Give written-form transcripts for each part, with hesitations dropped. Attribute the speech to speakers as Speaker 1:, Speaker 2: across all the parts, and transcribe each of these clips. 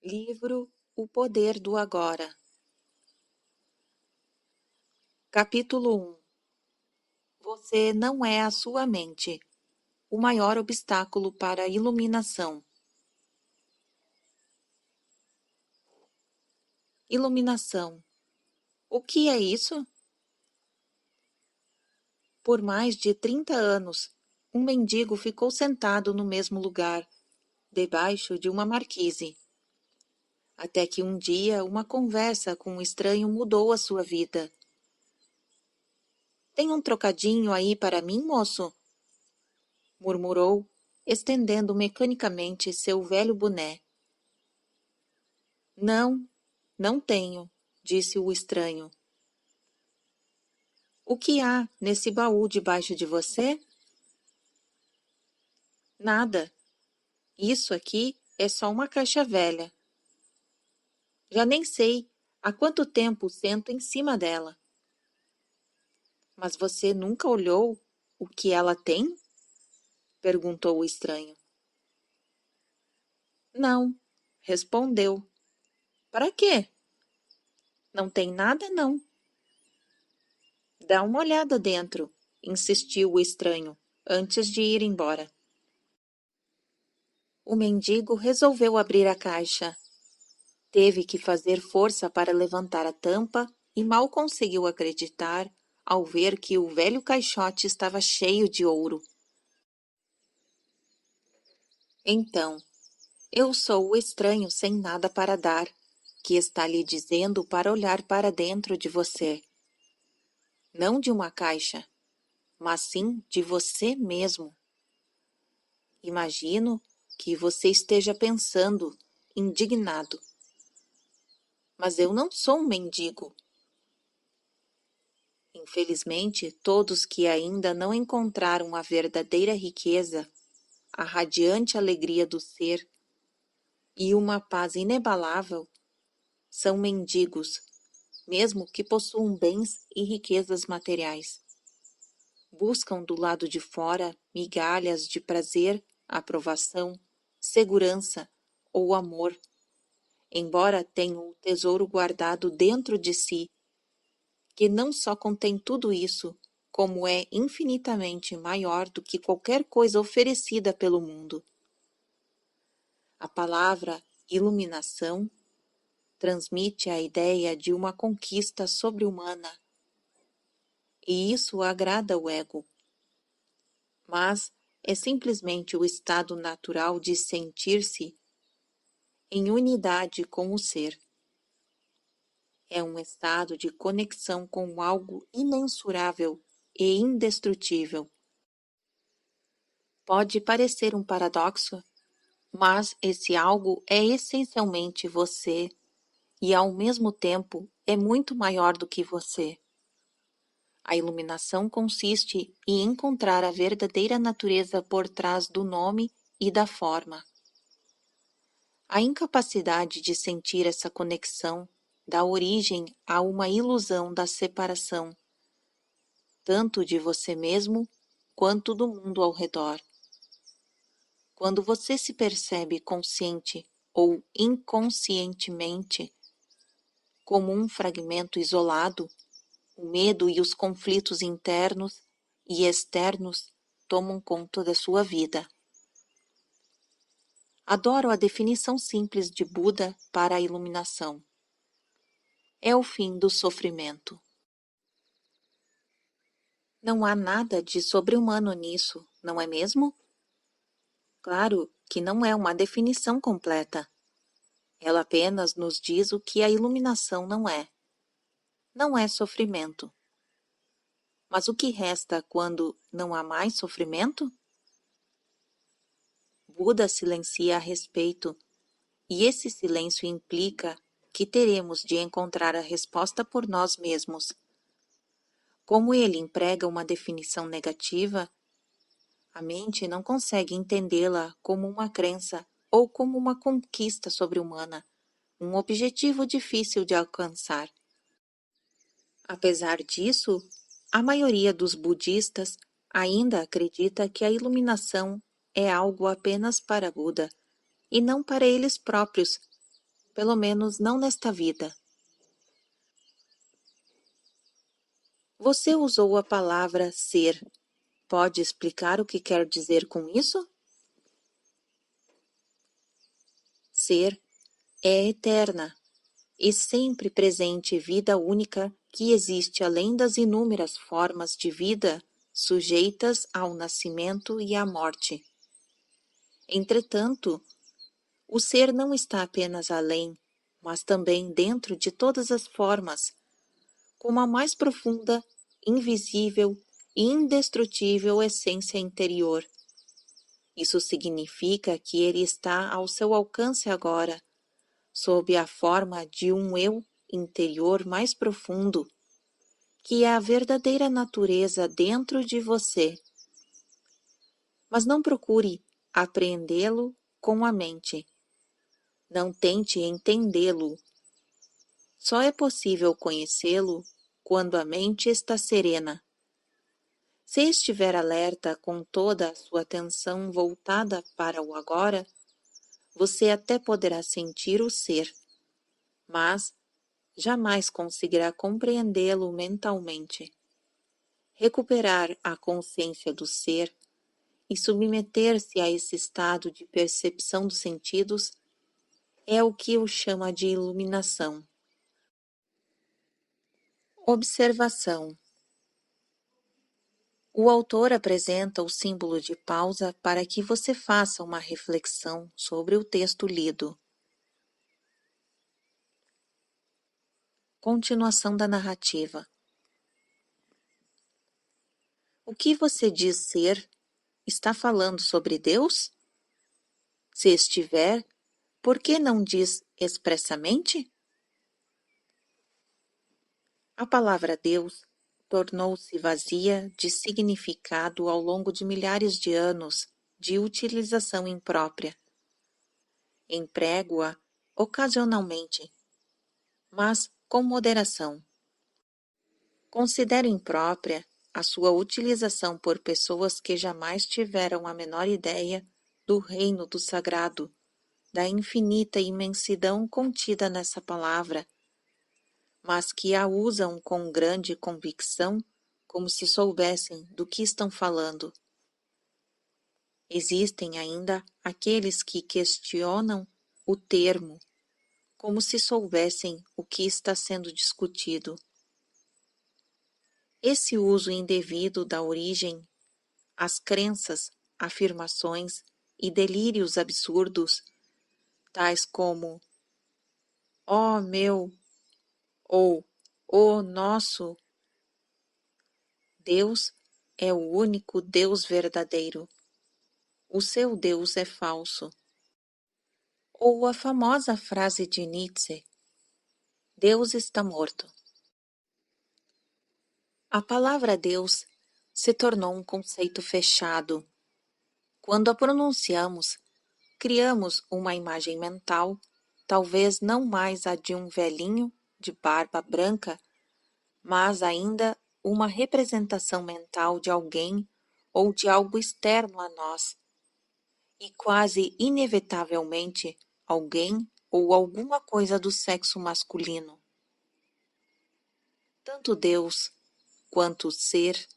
Speaker 1: Livro O Poder do Agora. Capítulo 1. Você não é a sua mente, o maior obstáculo para a iluminação. Iluminação. O que é isso? Por mais de 30 anos, um mendigo ficou sentado no mesmo lugar, debaixo de uma marquise. Até que um dia uma conversa com um estranho mudou a sua vida. Tem um trocadinho aí para mim, moço? Murmurou, estendendo mecanicamente seu velho boné. Não, não tenho, disse o estranho. O que há nesse baú debaixo de você? Nada. Isso aqui é só uma caixa velha. Já nem sei há quanto tempo sento em cima dela. Mas você nunca olhou o que ela tem? Perguntou o estranho. Não, respondeu. Para quê? Não tem nada, não. Dá uma olhada dentro, insistiu o estranho, antes de ir embora. O mendigo resolveu abrir a caixa. Teve que fazer força para levantar a tampa e mal conseguiu acreditar ao ver que o velho caixote estava cheio de ouro. Então, eu sou o estranho sem nada para dar, que está lhe dizendo para olhar para dentro de você. Não de uma caixa, mas sim de você mesmo. Imagino que você esteja pensando, indignado. Mas eu não sou um mendigo. Infelizmente, todos que ainda não encontraram a verdadeira riqueza, a radiante alegria do ser e uma paz inabalável, são mendigos, mesmo que possuam bens e riquezas materiais. Buscam do lado de fora migalhas de prazer, aprovação, segurança ou amor, embora tenham o tesouro guardado dentro de si, que não só contém tudo isso, como é infinitamente maior do que qualquer coisa oferecida pelo mundo. A palavra iluminação transmite a ideia de uma conquista sobre-humana, e isso agrada o ego. Mas é simplesmente o estado natural de sentir-se em unidade com o ser. É um estado de conexão com algo imensurável e indestrutível. Pode parecer um paradoxo, mas esse algo é essencialmente você e, ao mesmo tempo, é muito maior do que você. A iluminação consiste em encontrar a verdadeira natureza por trás do nome e da forma. A incapacidade de sentir essa conexão dá origem a uma ilusão da separação, tanto de você mesmo quanto do mundo ao redor. Quando você se percebe consciente ou inconscientemente como um fragmento isolado, o medo e os conflitos internos e externos tomam conta da sua vida. Adoro a definição simples de Buda para a iluminação. É o fim do sofrimento. Não há nada de sobre-humano nisso, não é mesmo? Claro que não é uma definição completa. Ela apenas nos diz o que a iluminação não é. Não é sofrimento. Mas o que resta quando não há mais sofrimento? Buda silencia a respeito, e esse silêncio implica que teremos de encontrar a resposta por nós mesmos. Como ele emprega uma definição negativa, a mente não consegue entendê-la como uma crença ou como uma conquista sobre-humana, um objetivo difícil de alcançar. Apesar disso, a maioria dos budistas ainda acredita que a iluminação é algo apenas para Buda e não para eles próprios, pelo menos não nesta vida. Você usou a palavra ser. Pode explicar o que quer dizer com isso? Ser é eterna e sempre presente vida única que existe além das inúmeras formas de vida sujeitas ao nascimento e à morte. Entretanto, o ser não está apenas além, mas também dentro de todas as formas, como a mais profunda, invisível e indestrutível essência interior. Isso significa que ele está ao seu alcance agora, sob a forma de um eu interior mais profundo, que é a verdadeira natureza dentro de você. Mas não procure apreendê-lo com a mente. Não tente entendê-lo. Só é possível conhecê-lo quando a mente está serena. Se estiver alerta com toda a sua atenção voltada para o agora, você até poderá sentir o ser, mas jamais conseguirá compreendê-lo mentalmente. Recuperar a consciência do ser e submeter-se a esse estado de percepção dos sentidos é o que eu chamo de iluminação. Observação. O autor apresenta o símbolo de pausa para que você faça uma reflexão sobre o texto lido. Continuação da narrativa. O que você diz ser está falando sobre Deus? Se estiver, por que não diz expressamente? A palavra Deus tornou-se vazia de significado ao longo de milhares de anos de utilização imprópria. Emprego-a ocasionalmente, mas com moderação. Considero imprópria a sua utilização por pessoas que jamais tiveram a menor ideia do reino do sagrado, da infinita imensidão contida nessa palavra, mas que a usam com grande convicção, como se soubessem do que estão falando. Existem ainda aqueles que questionam o termo, como se soubessem o que está sendo discutido. Esse uso indevido dá origem às crenças, afirmações e delírios absurdos, tais como ó meu ou ó nosso. Deus é o único Deus verdadeiro. O seu Deus é falso. Ou a famosa frase de Nietzsche: Deus está morto. A palavra Deus se tornou um conceito fechado. Quando a pronunciamos, criamos uma imagem mental, talvez não mais a de um velhinho de barba branca, mas ainda uma representação mental de alguém ou de algo externo a nós. E quase inevitavelmente alguém ou alguma coisa do sexo masculino. Tanto Deus quanto ser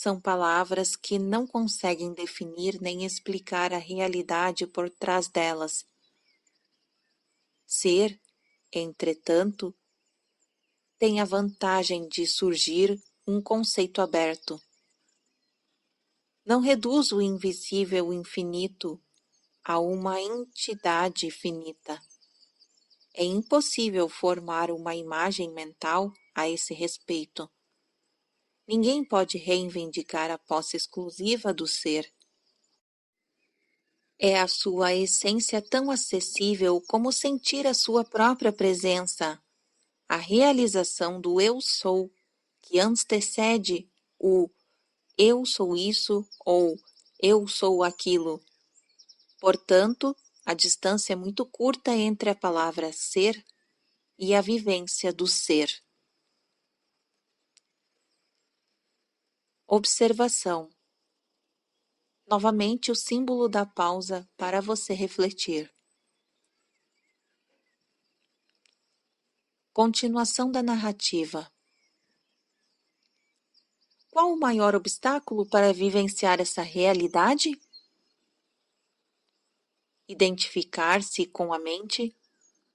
Speaker 1: são palavras que não conseguem definir nem explicar a realidade por trás delas. Ser, entretanto, tem a vantagem de surgir um conceito aberto. Não reduz o invisível infinito a uma entidade finita. É impossível formar uma imagem mental a esse respeito. Ninguém pode reivindicar a posse exclusiva do ser. É a sua essência tão acessível como sentir a sua própria presença, a realização do eu sou, que antecede o eu sou isso ou eu sou aquilo. Portanto, a distância é muito curta entre a palavra ser e a vivência do ser. Observação. Novamente o símbolo da pausa para você refletir. Continuação da narrativa. Qual o maior obstáculo para vivenciar essa realidade? Identificar-se com a mente,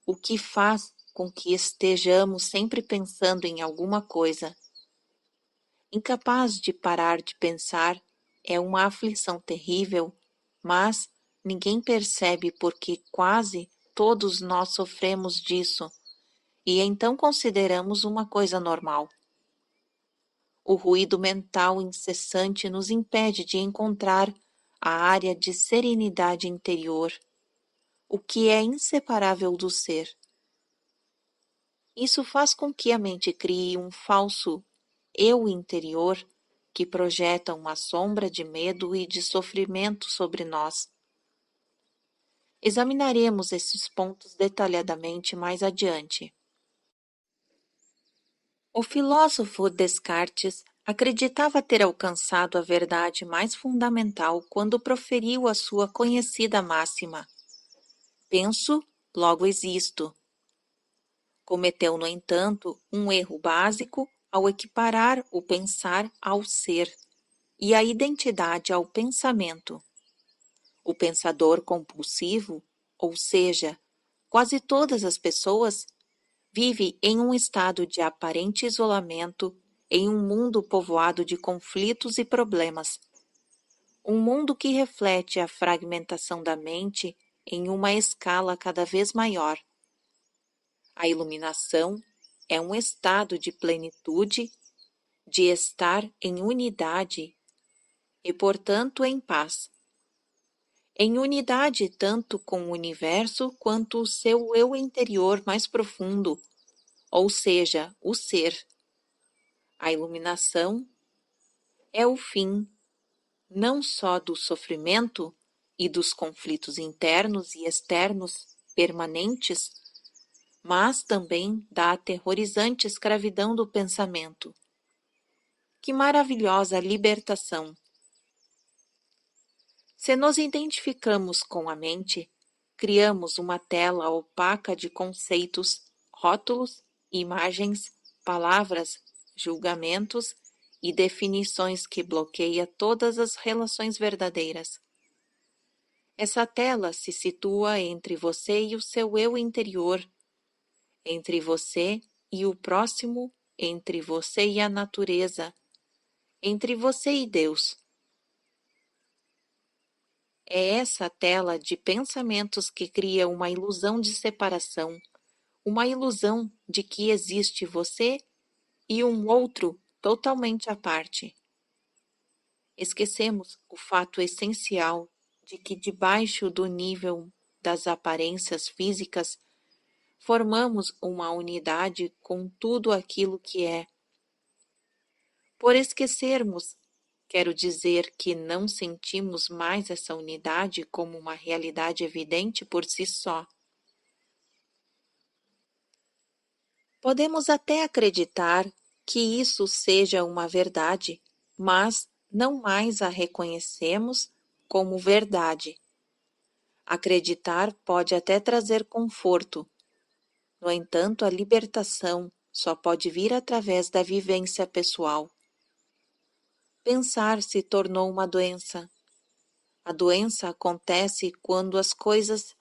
Speaker 1: o que faz com que estejamos sempre pensando em alguma coisa. Incapaz de parar de pensar, é uma aflição terrível, mas ninguém percebe porque quase todos nós sofremos disso, e então consideramos uma coisa normal. O ruído mental incessante nos impede de encontrar a área de serenidade interior, o que é inseparável do ser. Isso faz com que a mente crie um falso eu interior que projeta uma sombra de medo e de sofrimento sobre nós. Examinaremos esses pontos detalhadamente mais adiante. O filósofo Descartes acreditava ter alcançado a verdade mais fundamental quando proferiu a sua conhecida máxima: penso, logo existo. Cometeu, no entanto, um erro básico ao equiparar o pensar ao ser e a identidade ao pensamento. O pensador compulsivo, ou seja, quase todas as pessoas, vive em um estado de aparente isolamento em um mundo povoado de conflitos e problemas. Um mundo que reflete a fragmentação da mente em uma escala cada vez maior. A iluminação é um estado de plenitude, de estar em unidade e, portanto, em paz. Em unidade tanto com o universo quanto o seu eu interior mais profundo, ou seja, o ser. A iluminação é o fim, não só do sofrimento e dos conflitos internos e externos permanentes, mas também da aterrorizante escravidão do pensamento. Que maravilhosa libertação! Se nos identificamos com a mente, criamos uma tela opaca de conceitos, rótulos, imagens, palavras, julgamentos e definições que bloqueia todas as relações verdadeiras. Essa tela se situa entre você e o seu eu interior, entre você e o próximo, entre você e a natureza, entre você e Deus. É essa tela de pensamentos que cria uma ilusão de separação, uma ilusão de que existe você e um outro totalmente à parte. Esquecemos o fato essencial de que debaixo do nível das aparências físicas, formamos uma unidade com tudo aquilo que é. Por esquecermos, quero dizer que não sentimos mais essa unidade como uma realidade evidente por si só. Podemos até acreditar que isso seja uma verdade, mas não mais a reconhecemos como verdade. Acreditar pode até trazer conforto. No entanto, a libertação só pode vir através da vivência pessoal. Pensar se tornou uma doença. A doença acontece quando as coisas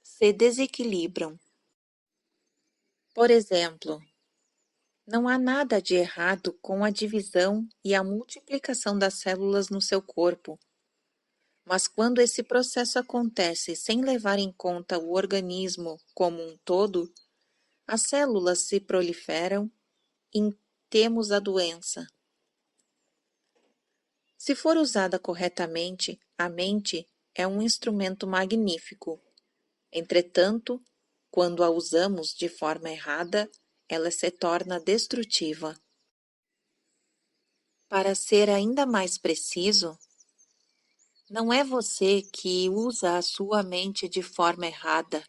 Speaker 1: se desequilibram. Por exemplo, não há nada de errado com a divisão e a multiplicação das células no seu corpo. Mas quando esse processo acontece sem levar em conta o organismo como um todo, as células se proliferam e temos a doença. Se for usada corretamente, a mente é um instrumento magnífico. Entretanto, quando a usamos de forma errada, ela se torna destrutiva. Para ser ainda mais preciso, não é você que usa a sua mente de forma errada.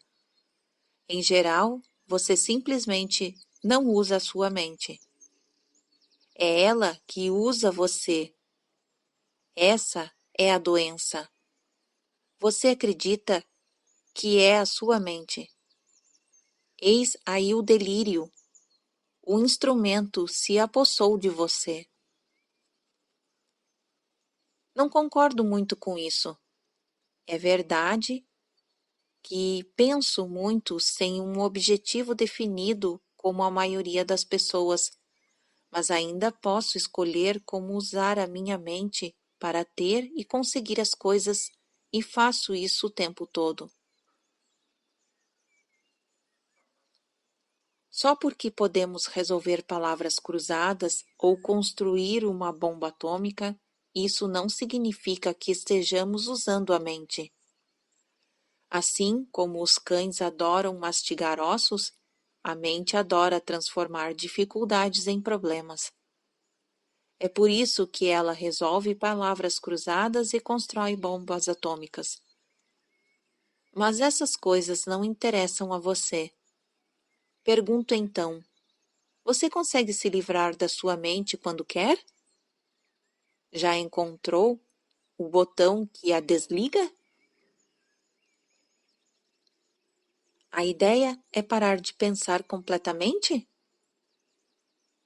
Speaker 1: Em geral, você simplesmente não usa a sua mente. É ela que usa você. Essa é a doença. Você acredita que é a sua mente. Eis aí o delírio, O instrumento se apossou de você. Não concordo muito com isso. É verdade que penso muito sem um objetivo definido como a maioria das pessoas, mas ainda posso escolher como usar a minha mente para ter e conseguir as coisas e faço isso o tempo todo. Só porque podemos resolver palavras cruzadas ou construir uma bomba atômica, isso não significa que estejamos usando a mente. Assim como os cães adoram mastigar ossos, a mente adora transformar dificuldades em problemas. É por isso que ela resolve palavras cruzadas e constrói bombas atômicas. Mas essas coisas não interessam a você. Pergunto então: você consegue se livrar da sua mente quando quer? Já encontrou o botão que a desliga? A ideia é parar de pensar completamente?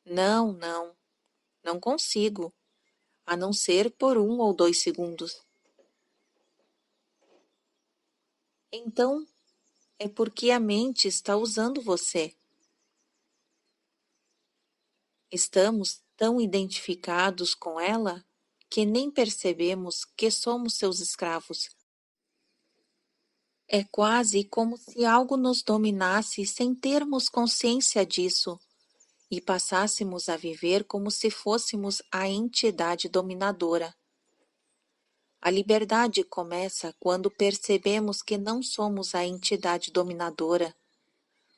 Speaker 1: Não, não, não consigo, a não ser por 1 ou 2 segundos. Então, é porque a mente está usando você. Estamos tão identificados com ela que nem percebemos que somos seus escravos. É quase como se algo nos dominasse sem termos consciência disso e passássemos a viver como se fôssemos a entidade dominadora. A liberdade começa quando percebemos que não somos a entidade dominadora,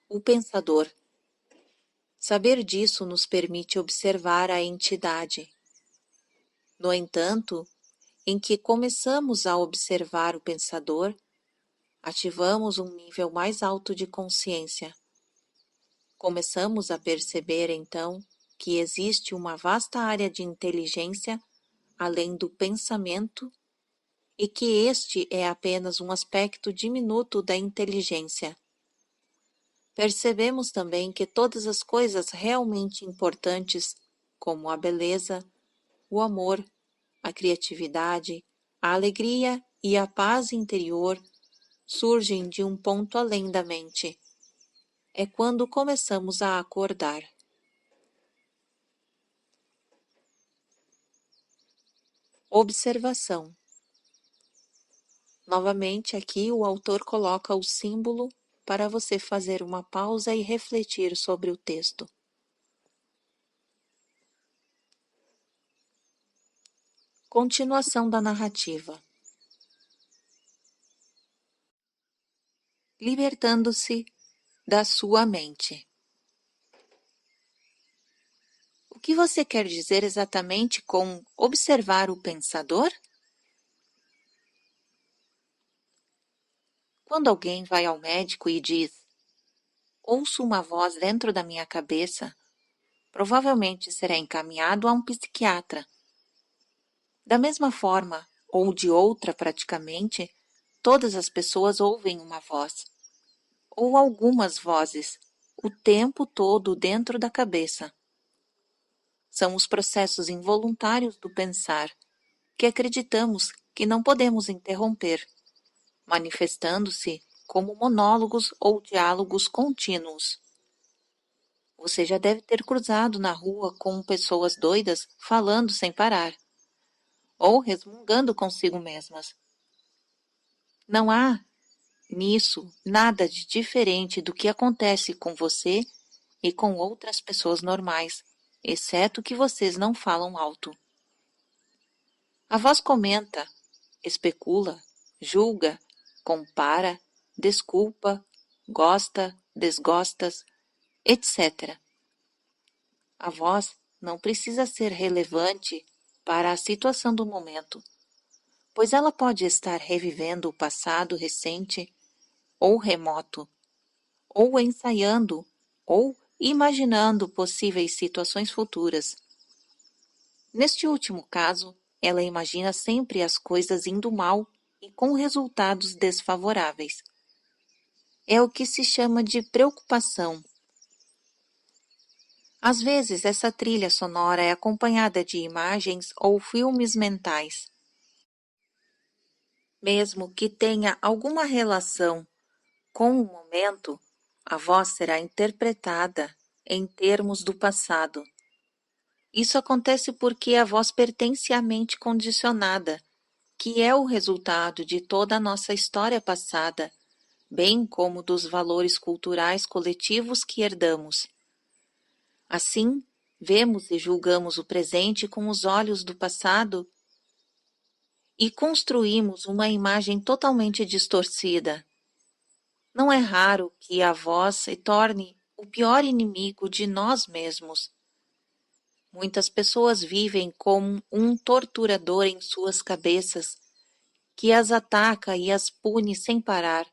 Speaker 1: o pensador. Saber disso nos permite observar a entidade. No entanto, em que começamos a observar o pensador, ativamos um nível mais alto de consciência. Começamos a perceber, então, que existe uma vasta área de inteligência além do pensamento e que este é apenas um aspecto diminuto da inteligência. Percebemos também que todas as coisas realmente importantes, como a beleza, o amor, a criatividade, a alegria e a paz interior, surgem de um ponto além da mente. É quando começamos a acordar. Observação. Novamente, aqui o autor coloca o símbolo para você fazer uma pausa e refletir sobre o texto. Continuação da narrativa. Libertando-se da sua mente. O que você quer dizer exatamente com observar o pensador? Quando alguém vai ao médico e diz: ouço uma voz dentro da minha cabeça, provavelmente será encaminhado a um psiquiatra. Da mesma forma, ou de outra praticamente, todas as pessoas ouvem uma voz, ou algumas vozes, o tempo todo dentro da cabeça. São os processos involuntários do pensar, que acreditamos que não podemos interromper, manifestando-se como monólogos ou diálogos contínuos. Você já deve ter cruzado na rua com pessoas doidas falando sem parar, ou resmungando consigo mesmas. Não há nisso nada de diferente do que acontece com você e com outras pessoas normais, exceto que vocês não falam alto. A voz comenta, especula, julga, compara, desculpa, gosta, desgostas, etc. A voz não precisa ser relevante para a situação do momento, pois ela pode estar revivendo o passado recente ou remoto, ou ensaiando ou imaginando possíveis situações futuras. Neste último caso, ela imagina sempre as coisas indo mal e com resultados desfavoráveis. É o que se chama de preocupação. Às vezes, essa trilha sonora é acompanhada de imagens ou filmes mentais. Mesmo que tenha alguma relação com o momento, a voz será interpretada em termos do passado. Isso acontece porque a voz pertence à mente condicionada, que é o resultado de toda a nossa história passada, bem como dos valores culturais coletivos que herdamos. Assim, vemos e julgamos o presente com os olhos do passado e construímos uma imagem totalmente distorcida. Não é raro que a voz se torne o pior inimigo de nós mesmos. Muitas pessoas vivem como um torturador em suas cabeças, que as ataca e as pune sem parar,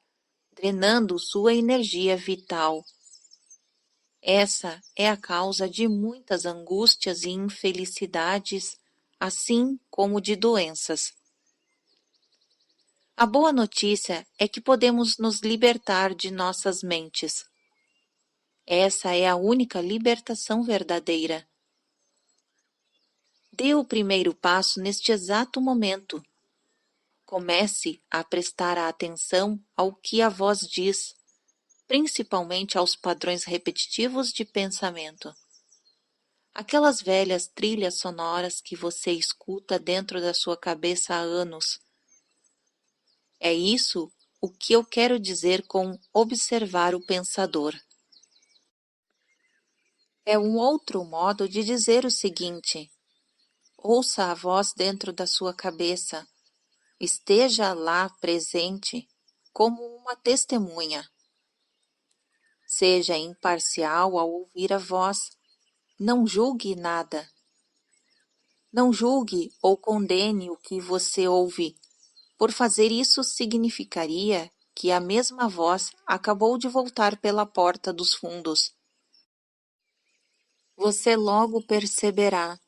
Speaker 1: drenando sua energia vital. Essa é a causa de muitas angústias e infelicidades, assim como de doenças. A boa notícia é que podemos nos libertar de nossas mentes. Essa é a única libertação verdadeira. Dê o primeiro passo neste exato momento. Comece a prestar atenção ao que a voz diz, principalmente aos padrões repetitivos de pensamento. Aquelas velhas trilhas sonoras que você escuta dentro da sua cabeça há anos. É isso o que eu quero dizer com observar o pensador. É um outro modo de dizer o seguinte: ouça a voz dentro da sua cabeça, esteja lá presente como uma testemunha. Seja imparcial ao ouvir a voz, não julgue nada. Não julgue ou condene o que você ouve. Por fazer isso significaria que a mesma voz acabou de voltar pela porta dos fundos. Você logo perceberá.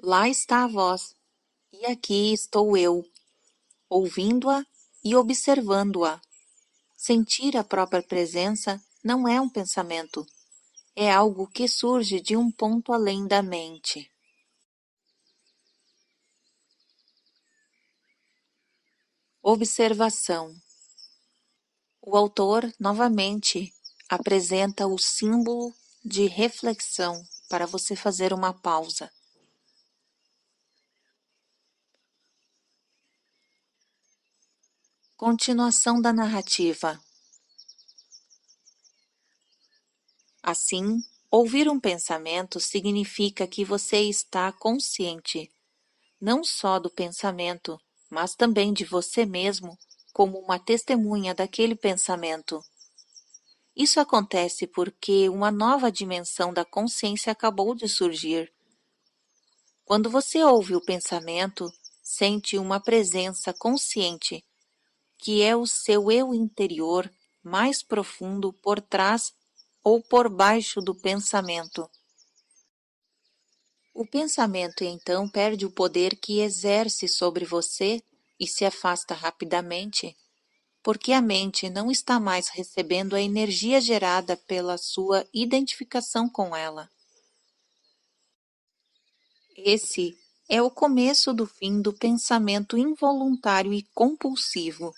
Speaker 1: Lá está a voz, e aqui estou eu, ouvindo-a e observando-a. Sentir a própria presença não é um pensamento, é algo que surge de um ponto além da mente. Observação. O autor, novamente, apresenta o símbolo de reflexão para você fazer uma pausa. Continuação da narrativa. Assim, ouvir um pensamento significa que você está consciente, não só do pensamento, mas também de você mesmo, como uma testemunha daquele pensamento. Isso acontece porque uma nova dimensão da consciência acabou de surgir. Quando você ouve o pensamento, sente uma presença consciente, que é o seu eu interior mais profundo por trás ou por baixo do pensamento. O pensamento então perde o poder que exerce sobre você e se afasta rapidamente, porque a mente não está mais recebendo a energia gerada pela sua identificação com ela. Esse é o começo do fim do pensamento involuntário e compulsivo.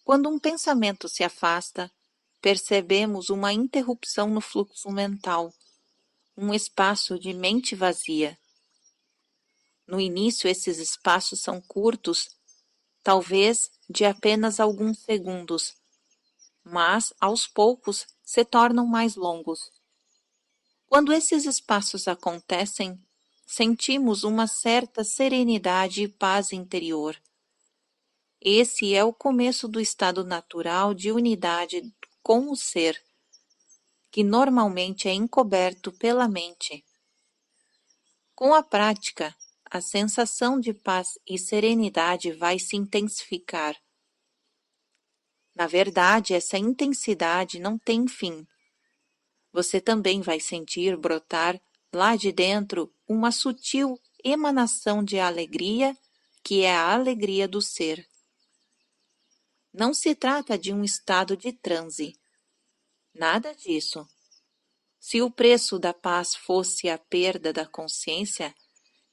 Speaker 1: Quando um pensamento se afasta, percebemos uma interrupção no fluxo mental, um espaço de mente vazia. No início, esses espaços são curtos, talvez de apenas alguns segundos, mas aos poucos se tornam mais longos. Quando esses espaços acontecem, sentimos uma certa serenidade e paz interior. Esse é o começo do estado natural de unidade com o ser, que normalmente é encoberto pela mente. Com a prática, a sensação de paz e serenidade vai se intensificar. Na verdade, essa intensidade não tem fim. Você também vai sentir brotar lá de dentro uma sutil emanação de alegria, que é a alegria do ser. Não se trata de um estado de transe. Nada disso. Se o preço da paz fosse a perda da consciência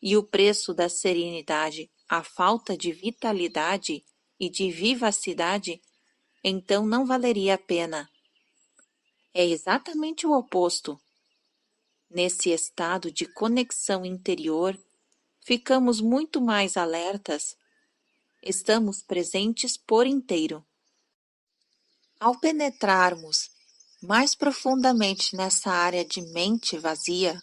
Speaker 1: e o preço da serenidade a falta de vitalidade e de vivacidade, então não valeria a pena. É exatamente o oposto. Nesse estado de conexão interior, ficamos muito mais alertas, estamos presentes por inteiro. Ao penetrarmos mais profundamente nessa área de mente vazia,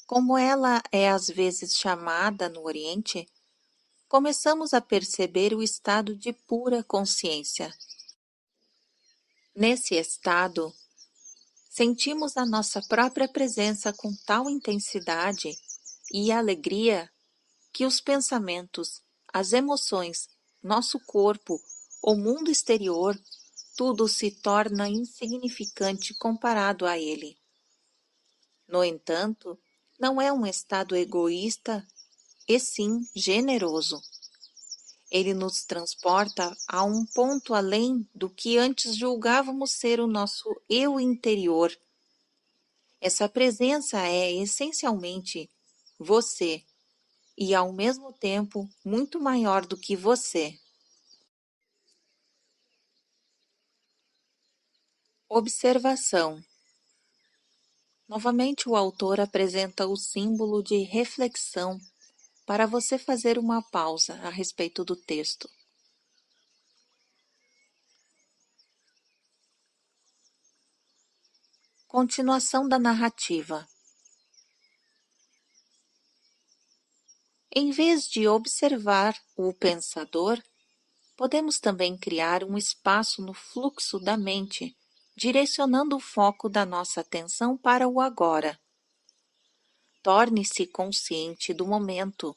Speaker 1: como ela é às vezes chamada no Oriente, começamos a perceber o estado de pura consciência. Nesse estado, sentimos a nossa própria presença com tal intensidade e alegria que os pensamentos, as emoções, nosso corpo, o mundo exterior, tudo se torna insignificante comparado a ele. No entanto, não é um estado egoísta, e sim generoso. Ele nos transporta a um ponto além do que antes julgávamos ser o nosso eu interior. Essa presença é essencialmente você e, ao mesmo tempo, muito maior do que você. Observação. Novamente, o autor apresenta o símbolo de reflexão para você fazer uma pausa a respeito do texto. Continuação da narrativa. Em vez de observar o pensador, podemos também criar um espaço no fluxo da mente, direcionando o foco da nossa atenção para o agora. Torne-se consciente do momento.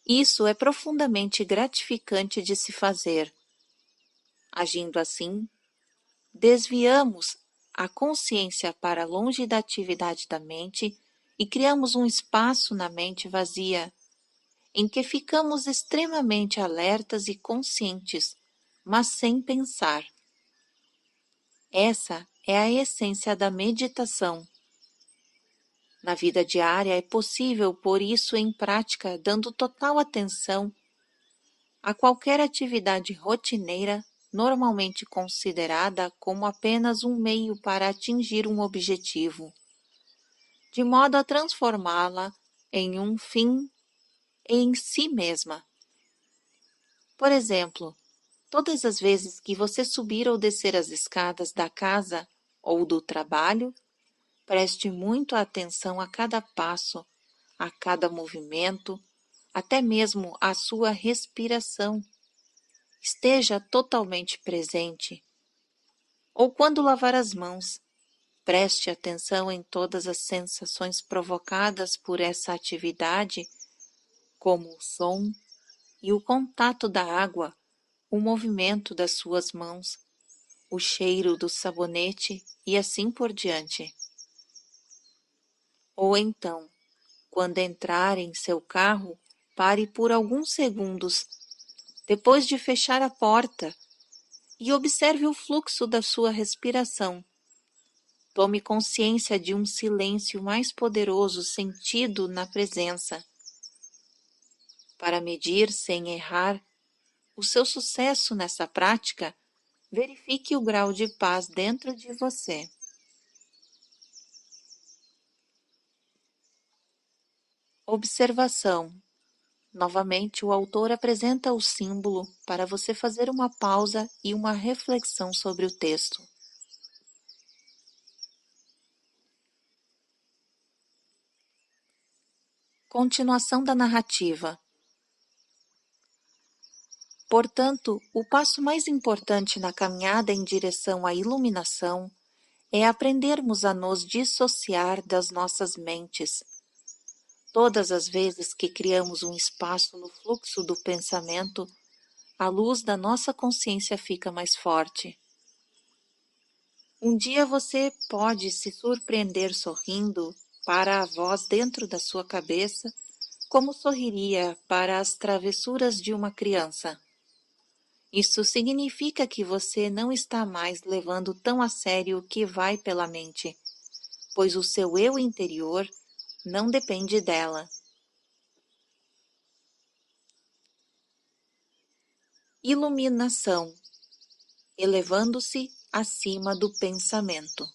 Speaker 1: Isso é profundamente gratificante de se fazer. Agindo assim, desviamos a consciência para longe da atividade da mente e criamos um espaço na mente vazia, em que ficamos extremamente alertas e conscientes, mas sem pensar. Essa é a essência da meditação. Na vida diária é possível pôr isso em prática dando total atenção a qualquer atividade rotineira normalmente considerada como apenas um meio para atingir um objetivo, de modo a transformá-la em um fim em si mesma. Por exemplo, todas as vezes que você subir ou descer as escadas da casa ou do trabalho, preste muito atenção a cada passo, a cada movimento, até mesmo a sua respiração. Esteja totalmente presente. Ou quando lavar as mãos, preste atenção em todas as sensações provocadas por essa atividade, como o som e o contato da água, o movimento das suas mãos, o cheiro do sabonete e assim por diante. Ou então, quando entrar em seu carro, pare por alguns segundos, depois de fechar a porta, e observe o fluxo da sua respiração. Tome consciência de um silêncio mais poderoso sentido na presença. Para medir sem errar o seu sucesso nessa prática, verifique o grau de paz dentro de você. Observação. Novamente, o autor apresenta o símbolo para você fazer uma pausa e uma reflexão sobre o texto. Continuação da narrativa. Portanto, o passo mais importante na caminhada em direção à iluminação é aprendermos a nos dissociar das nossas mentes. Todas as vezes que criamos um espaço no fluxo do pensamento, a luz da nossa consciência fica mais forte. Um dia você pode se surpreender sorrindo para a voz dentro da sua cabeça, como sorriria para as travessuras de uma criança. Isso significa que você não está mais levando tão a sério o que vai pela mente, pois o seu eu interior não depende dela. Iluminação, elevando-se acima do pensamento.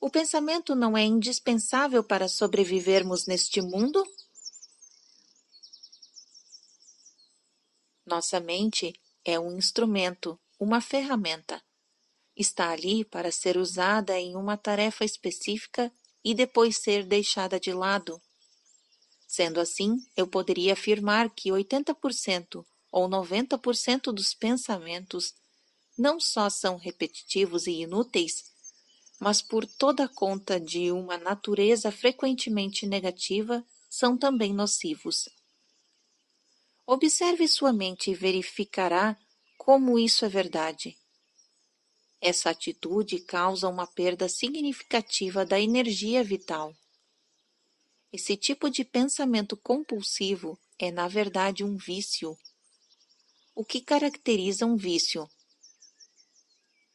Speaker 1: O pensamento não é indispensável para sobrevivermos neste mundo? Nossa mente é um instrumento, uma ferramenta. Está ali para ser usada em uma tarefa específica e depois ser deixada de lado. Sendo assim, eu poderia afirmar que 80% ou 90% dos pensamentos não só são repetitivos e inúteis, mas por toda conta de uma natureza frequentemente negativa, são também nocivos. Observe sua mente e verificará como isso é verdade. Essa atitude causa uma perda significativa da energia vital. Esse tipo de pensamento compulsivo é, na verdade, um vício. O que caracteriza um vício?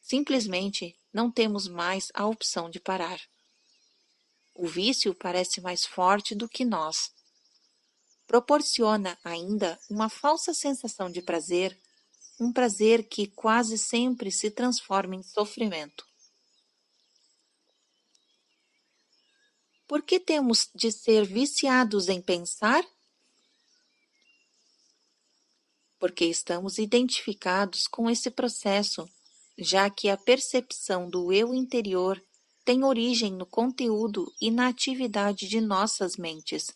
Speaker 1: Simplesmente não temos mais a opção de parar. O vício parece mais forte do que nós. Proporciona ainda uma falsa sensação de prazer, um prazer que quase sempre se transforma em sofrimento. Por que temos de ser viciados em pensar? Porque estamos identificados com esse processo, já que a percepção do eu interior tem origem no conteúdo e na atividade de nossas mentes.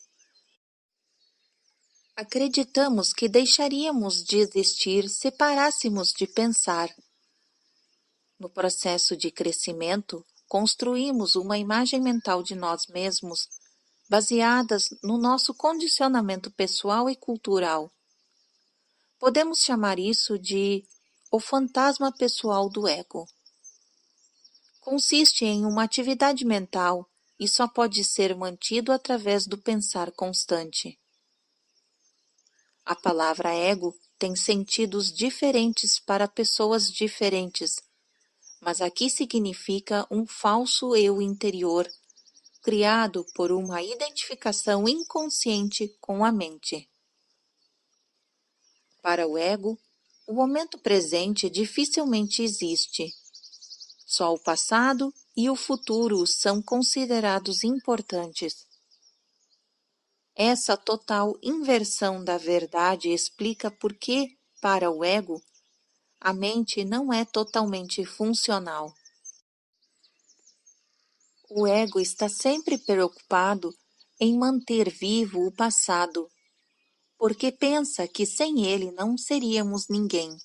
Speaker 1: Acreditamos que deixaríamos de existir se parássemos de pensar. No processo de crescimento, construímos uma imagem mental de nós mesmos baseadas no nosso condicionamento pessoal e cultural. Podemos chamar isso de o fantasma pessoal do ego. Consiste em uma atividade mental e só pode ser mantido através do pensar constante. A palavra ego tem sentidos diferentes para pessoas diferentes, mas aqui significa um falso eu interior, criado por uma identificação inconsciente com a mente. Para o ego, o momento presente dificilmente existe. Só o passado e o futuro são considerados importantes. Essa total inversão da verdade explica por que, para o ego, a mente não é totalmente funcional. O ego está sempre preocupado em manter vivo o passado, porque pensa que sem ele não seríamos ninguém.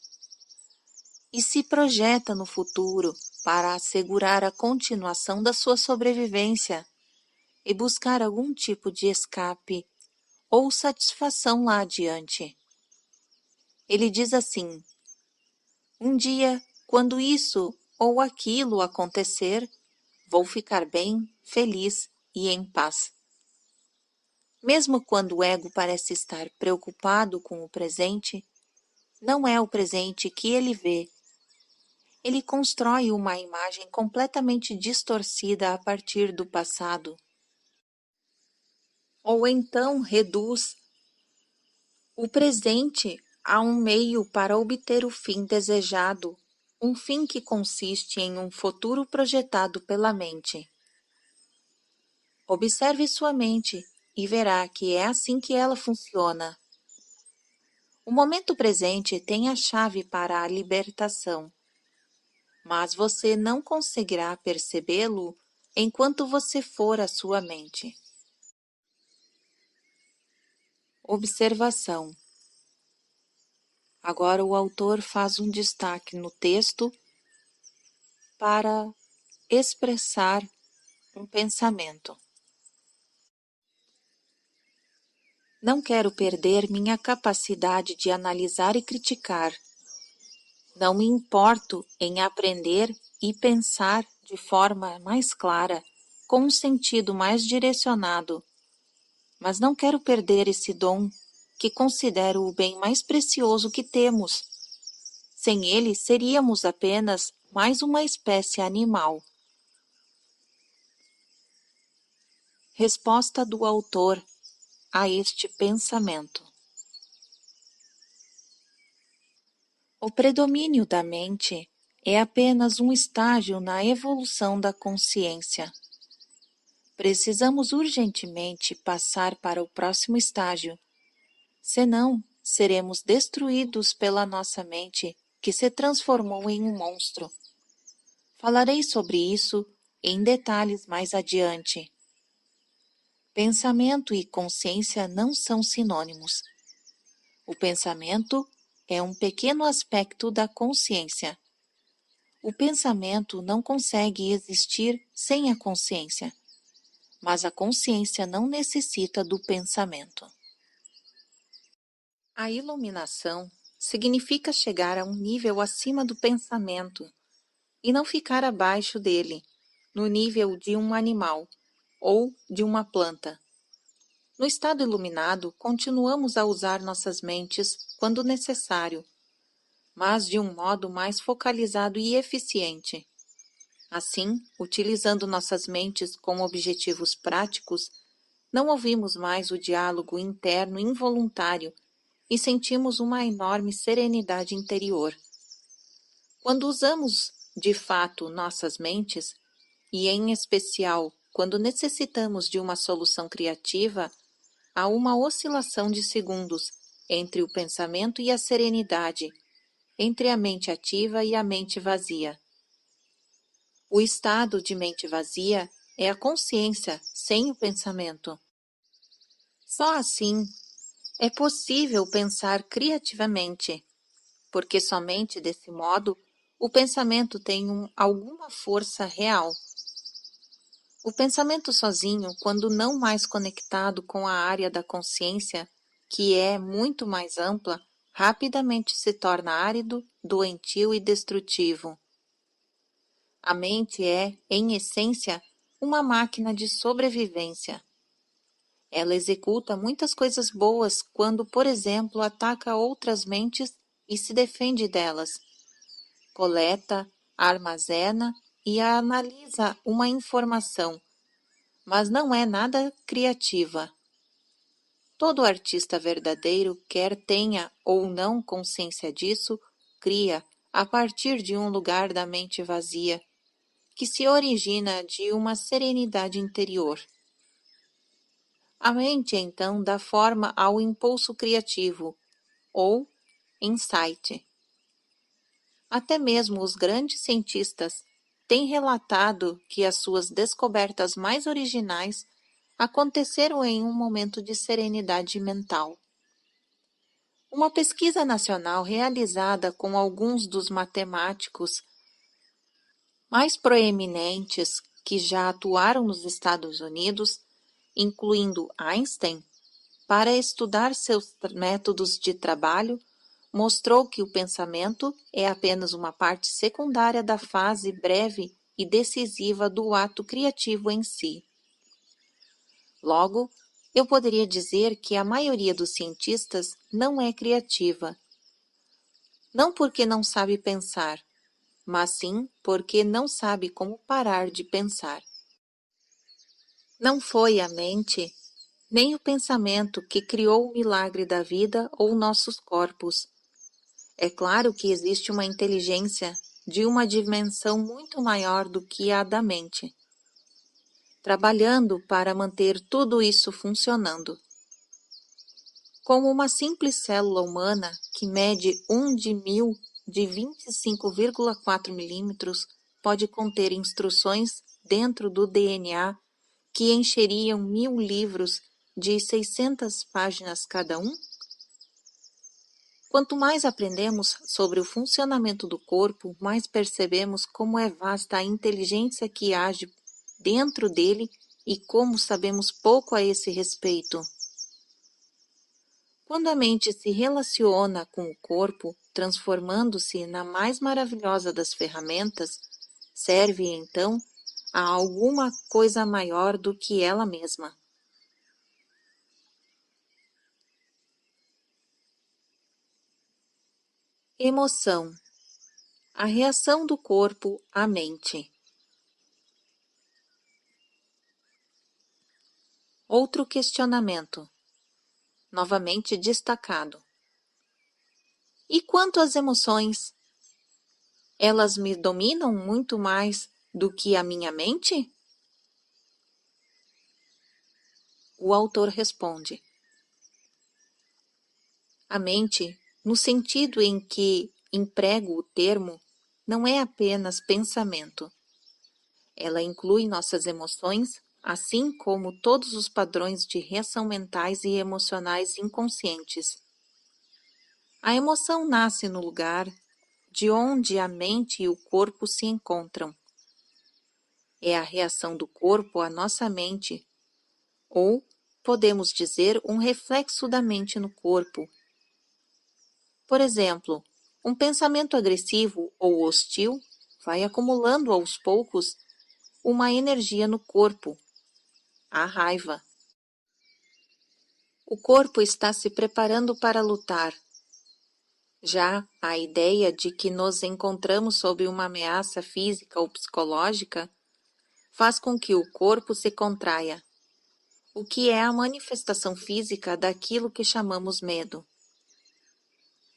Speaker 1: E se projeta no futuro para assegurar a continuação da sua sobrevivência e buscar algum tipo de escape ou satisfação lá adiante. Ele diz assim: um dia, quando isso ou aquilo acontecer, vou ficar bem, feliz e em paz. Mesmo quando o ego parece estar preocupado com o presente, não é o presente que ele vê. Ele constrói uma imagem completamente distorcida a partir do passado. Ou então reduz o presente a um meio para obter o fim desejado, um fim que consiste em um futuro projetado pela mente. Observe sua mente e verá que é assim que ela funciona. O momento presente tem a chave para a libertação, mas você não conseguirá percebê-lo enquanto você for a sua mente. Observação. Agora o autor faz um destaque no texto para expressar um pensamento. Não quero perder minha capacidade de analisar e criticar. Não me importo em aprender e pensar de forma mais clara, com um sentido mais direcionado. Mas não quero perder esse dom. que considero o bem mais precioso que temos. Sem ele, seríamos apenas mais uma espécie animal. Resposta do autor a este pensamento. O predomínio da mente é apenas um estágio na evolução da consciência. Precisamos urgentemente passar para o próximo estágio, senão seremos destruídos pela nossa mente que se transformou em um monstro. Falarei sobre isso em detalhes mais adiante. Pensamento e consciência não são sinônimos. O pensamento é um pequeno aspecto da consciência. O pensamento não consegue existir sem a consciência, mas a consciência não necessita do pensamento. A iluminação significa chegar a um nível acima do pensamento e não ficar abaixo dele, no nível de um animal ou de uma planta. No estado iluminado, continuamos a usar nossas mentes quando necessário, mas de um modo mais focalizado e eficiente. Assim, utilizando nossas mentes com objetivos práticos, não ouvimos mais o diálogo interno involuntário e sentimos uma enorme serenidade interior. Quando usamos, de fato, nossas mentes, e em especial quando necessitamos de uma solução criativa, há uma oscilação de segundos entre o pensamento e a serenidade, entre a mente ativa e a mente vazia. O estado de mente vazia é a consciência sem o pensamento. Só assim é possível pensar criativamente, porque somente desse modo o pensamento tem alguma força real. O pensamento sozinho, quando não mais conectado com a área da consciência, que é muito mais ampla, rapidamente se torna árido, doentio e destrutivo. A mente é, em essência, uma máquina de sobrevivência. Ela executa muitas coisas boas quando, por exemplo, ataca outras mentes e se defende delas. Coleta, armazena e analisa uma informação, mas não é nada criativa. Todo artista verdadeiro, quer tenha ou não consciência disso, cria a partir de um lugar da mente vazia, que se origina de uma serenidade interior. A mente, então, dá forma ao impulso criativo, ou insight. Até mesmo os grandes cientistas têm relatado que as suas descobertas mais originais aconteceram em um momento de serenidade mental. Uma pesquisa nacional realizada com alguns dos matemáticos mais proeminentes que já atuaram nos Estados Unidos, incluindo Einstein, para estudar seus métodos de trabalho, mostrou que o pensamento é apenas uma parte secundária da fase breve e decisiva do ato criativo em si. Logo, eu poderia dizer que a maioria dos cientistas não é criativa. Não porque não sabe pensar, mas sim porque não sabe como parar de pensar. Não foi a mente, nem o pensamento que criou o milagre da vida ou nossos corpos. É claro que existe uma inteligência de uma dimensão muito maior do que a da mente, trabalhando para manter tudo isso funcionando. Como uma simples célula humana que mede 1 de 1000 de 25,4 milímetros pode conter instruções dentro do DNA que encheriam 1000 livros de 600 páginas cada um? Quanto mais aprendemos sobre o funcionamento do corpo, mais percebemos como é vasta a inteligência que age dentro dele e como sabemos pouco a esse respeito. Quando a mente se relaciona com o corpo, transformando-se na mais maravilhosa das ferramentas, serve então a alguma coisa maior do que ela mesma. Emoção. A reação do corpo à mente. Outro questionamento, novamente destacado. E quanto às emoções? Elas me dominam muito mais do que a minha mente? O autor responde: a mente, no sentido em que emprego o termo, não é apenas pensamento. Ela inclui nossas emoções, assim como todos os padrões de reação mentais e emocionais inconscientes. A emoção nasce no lugar de onde a mente e o corpo se encontram. É a reação do corpo à nossa mente, ou, podemos dizer, um reflexo da mente no corpo. Por exemplo, um pensamento agressivo ou hostil vai acumulando aos poucos uma energia no corpo, a raiva. O corpo está se preparando para lutar. Já a ideia de que nos encontramos sob uma ameaça física ou psicológica faz com que o corpo se contraia, o que é a manifestação física daquilo que chamamos medo.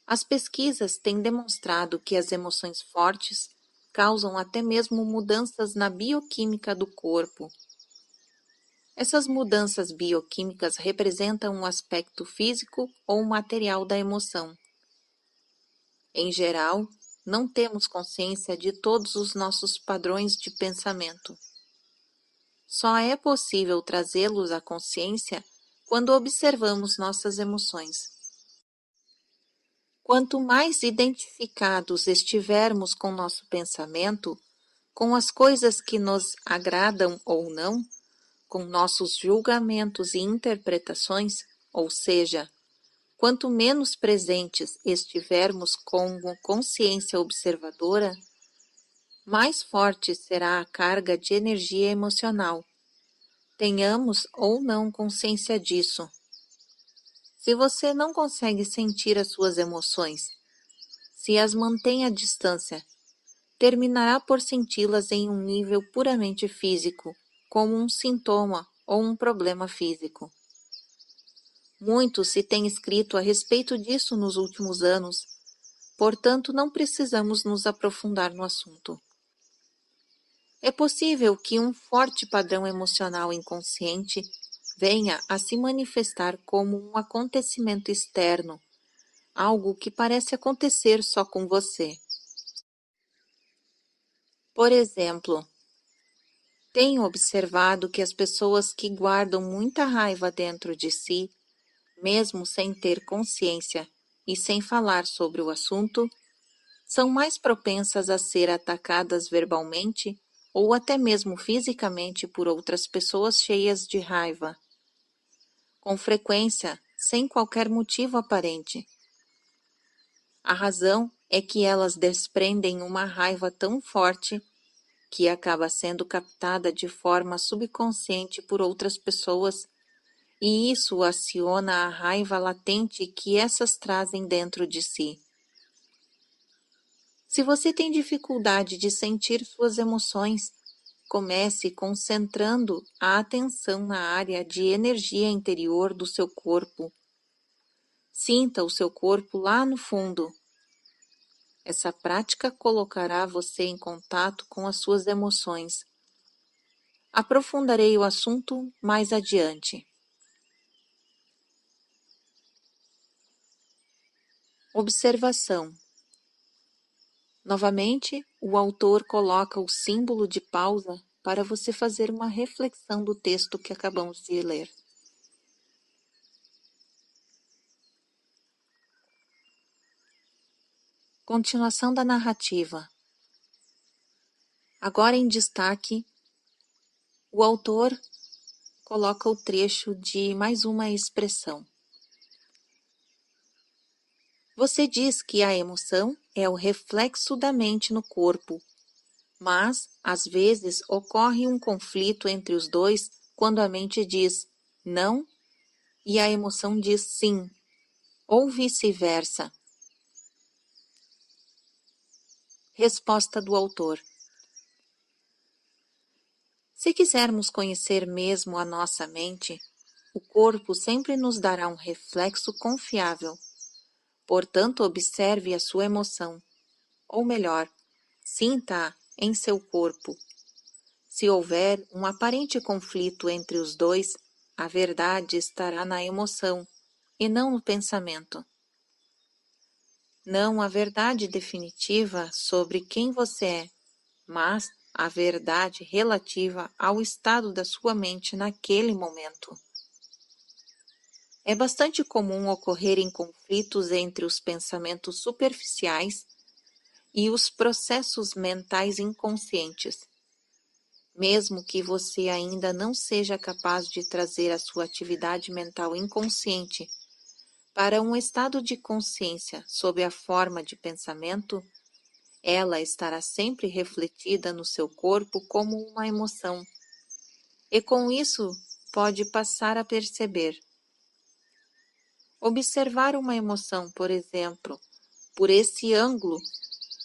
Speaker 1: As pesquisas têm demonstrado que as emoções fortes causam até mesmo mudanças na bioquímica do corpo. Essas mudanças bioquímicas representam um aspecto físico ou material da emoção. Em geral, não temos consciência de todos os nossos padrões de pensamento. Só é possível trazê-los à consciência quando observamos nossas emoções. Quanto mais identificados estivermos com nosso pensamento, com as coisas que nos agradam ou não, com nossos julgamentos e interpretações, ou seja, quanto menos presentes estivermos com consciência observadora, mais forte será a carga de energia emocional. Tenhamos ou não consciência disso. Se você não consegue sentir as suas emoções, se as mantém à distância, terminará por senti-las em um nível puramente físico, como um sintoma ou um problema físico. Muito se tem escrito a respeito disso nos últimos anos, portanto não precisamos nos aprofundar no assunto. É possível que um forte padrão emocional inconsciente venha a se manifestar como um acontecimento externo, algo que parece acontecer só com você. Por exemplo, tenho observado que as pessoas que guardam muita raiva dentro de si, mesmo sem ter consciência e sem falar sobre o assunto, são mais propensas a ser atacadas verbalmente ou até mesmo fisicamente por outras pessoas cheias de raiva, com frequência, sem qualquer motivo aparente. A razão é que elas desprendem uma raiva tão forte que acaba sendo captada de forma subconsciente por outras pessoas, e isso aciona a raiva latente que essas trazem dentro de si. Se você tem dificuldade de sentir suas emoções, comece concentrando a atenção na área de energia interior do seu corpo. Sinta o seu corpo lá no fundo. Essa prática colocará você em contato com as suas emoções. Aprofundarei o assunto mais adiante. Observação. Novamente, o autor coloca o símbolo de pausa para você fazer uma reflexão do texto que acabamos de ler. Continuação da narrativa. Agora em destaque, o autor coloca o trecho de mais uma expressão. Você diz que a emoção é o reflexo da mente no corpo, mas, às vezes, ocorre um conflito entre os dois quando a mente diz não e a emoção diz sim, ou vice-versa. Resposta do autor. Se quisermos conhecer mesmo a nossa mente, o corpo sempre nos dará um reflexo confiável. Portanto, observe a sua emoção, ou melhor, sinta-a em seu corpo. Se houver um aparente conflito entre os dois, a verdade estará na emoção e não no pensamento. Não a verdade definitiva sobre quem você é, mas a verdade relativa ao estado da sua mente naquele momento. É bastante comum ocorrerem conflitos entre os pensamentos superficiais e os processos mentais inconscientes. Mesmo que você ainda não seja capaz de trazer a sua atividade mental inconsciente para um estado de consciência sob a forma de pensamento, ela estará sempre refletida no seu corpo como uma emoção, e com isso pode passar a perceber. Observar uma emoção, por exemplo, por esse ângulo,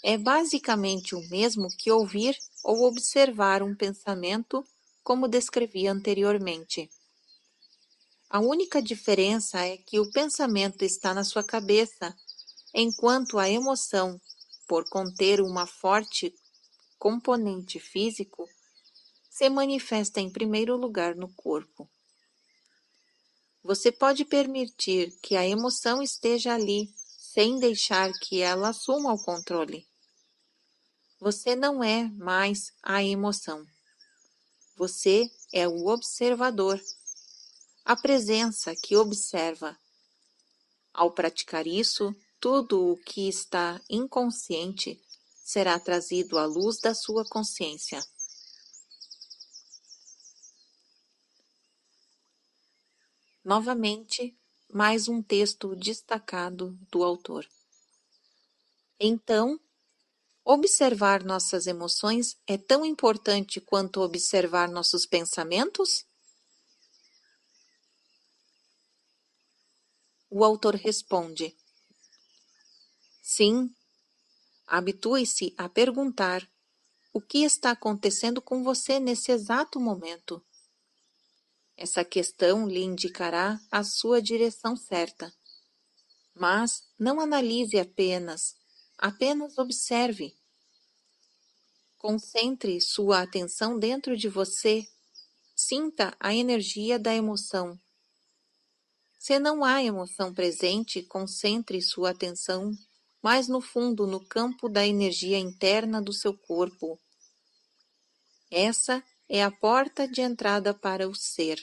Speaker 1: é basicamente o mesmo que ouvir ou observar um pensamento, como descrevi anteriormente. A única diferença é que o pensamento está na sua cabeça, enquanto a emoção, por conter uma forte componente físico, se manifesta em primeiro lugar no corpo. Você pode permitir que a emoção esteja ali, sem deixar que ela assuma o controle. Você não é mais a emoção. Você é o observador, a presença que observa. Ao praticar isso, tudo o que está inconsciente será trazido à luz da sua consciência. Novamente, mais um texto destacado do autor. Então, observar nossas emoções é tão importante quanto observar nossos pensamentos? O autor responde: sim. Habitue-se a perguntar o que está acontecendo com você nesse exato momento. Essa questão lhe indicará a sua direção certa. Mas não analise apenas observe. Concentre sua atenção dentro de você. Sinta a energia da emoção. Se não há emoção presente, concentre sua atenção mais no fundo, no campo da energia interna do seu corpo. Essa é a porta de entrada para o ser.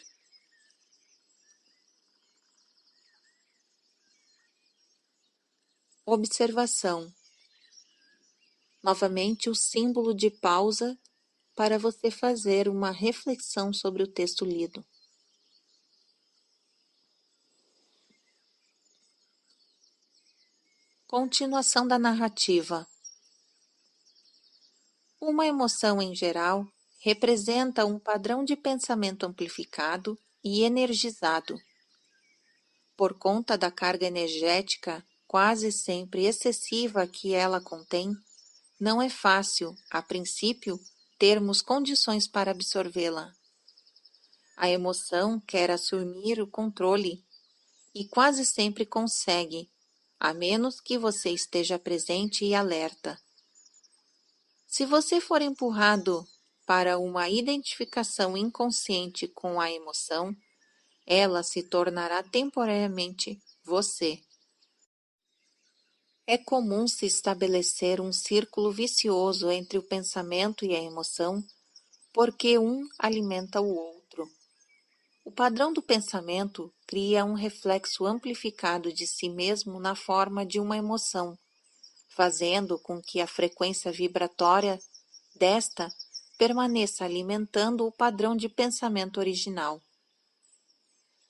Speaker 1: Observação. Novamente o símbolo de pausa para você fazer uma reflexão sobre o texto lido. Continuação da narrativa. Uma emoção em geral representa um padrão de pensamento amplificado e energizado. Por conta da carga energética quase sempre excessiva que ela contém, não é fácil, a princípio, termos condições para absorvê-la. A emoção quer assumir o controle e quase sempre consegue, a menos que você esteja presente e alerta. Se você for empurrado para uma identificação inconsciente com a emoção, ela se tornará temporariamente você. É comum se estabelecer um círculo vicioso entre o pensamento e a emoção, porque um alimenta o outro. O padrão do pensamento cria um reflexo amplificado de si mesmo na forma de uma emoção, fazendo com que a frequência vibratória desta permaneça alimentando o padrão de pensamento original.